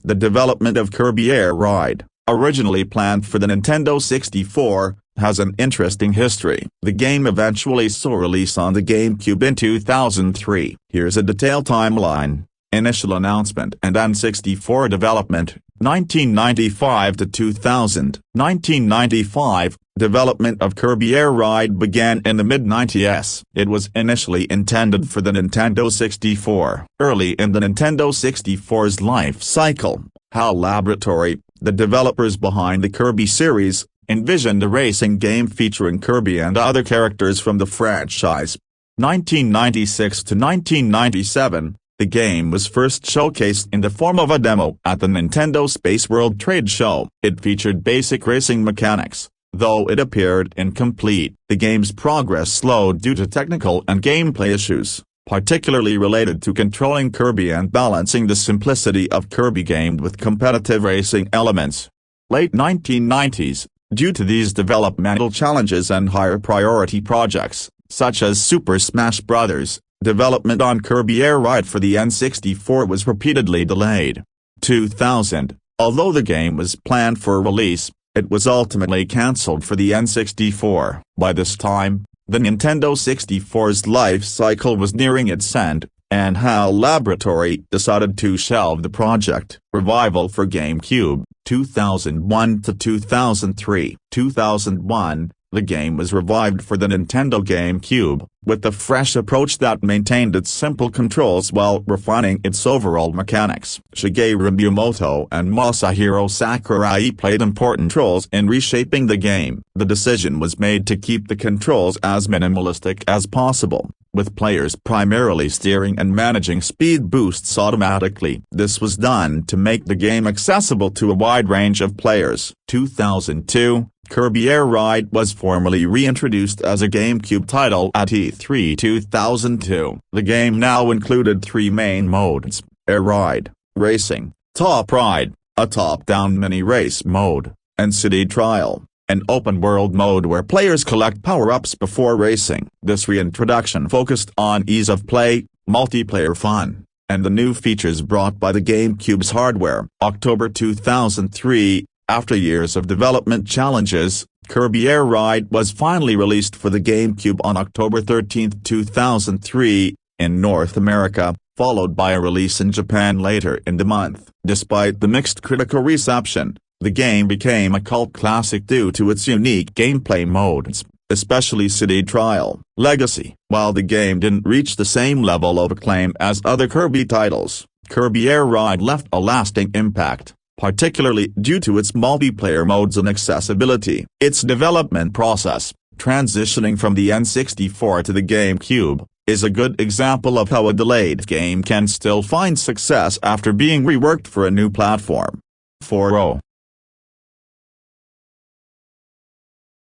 The development of Kirby Air Ride, originally planned for the Nintendo 64, has an interesting history. The game eventually saw release on the GameCube in 2003. Here's a detailed timeline. Initial announcement and N64 development, 1995 to 2000. 1995, development of Kirby Air Ride began in the mid-90s. It was initially intended for the Nintendo 64. Early in the Nintendo 64's life cycle, HAL Laboratory, the developers behind the Kirby series, envisioned a racing game featuring Kirby and other characters from the franchise. 1996 to 1997, the game was first showcased in the form of a demo at the Nintendo Space World trade show. It featured basic racing mechanics, though it appeared incomplete. The game's progress slowed due to technical and gameplay issues, particularly related to controlling Kirby and balancing the simplicity of Kirby game with competitive racing elements. Late 1990s, due to these developmental challenges and higher priority projects, such as Super Smash Bros., development on Kirby Air Ride for the N64 was repeatedly delayed. 2000, although the game was planned for release, it was ultimately cancelled for the N64. By this time, the Nintendo 64's life cycle was nearing its end, and HAL Laboratory decided to shelve the project. Revival for GameCube, 2001 to 2003. 2001, the game was revived for the Nintendo GameCube, with a fresh approach that maintained its simple controls while refining its overall mechanics. Shigeru Miyamoto and Masahiro Sakurai played important roles in reshaping the game. The decision was made to keep the controls as minimalistic as possible, with players primarily steering and managing speed boosts automatically. This was done to make the game accessible to a wide range of players. 2002, Kirby Air Ride was formally reintroduced as a GameCube title at E3 2002. The game now included three main modes: Air Ride, Racing, Top Ride, a top-down mini-race mode, and City Trial, an open-world mode where players collect power-ups before racing. This reintroduction focused on ease of play, multiplayer fun, and the new features brought by the GameCube's hardware. October 2003, after years of development challenges, Kirby Air Ride was finally released for the GameCube on October 13, 2003, in North America, followed by a release in Japan later in the month. Despite the mixed critical reception, the game became a cult classic due to its unique gameplay modes, especially City Trial. Legacy. While the game didn't reach the same level of acclaim as other Kirby titles, Kirby Air Ride left a lasting impact, particularly due to its multiplayer modes and accessibility. Its development process, transitioning from the N64 to the GameCube, is a good example of how a delayed game can still find success after being reworked for a new platform. 4.0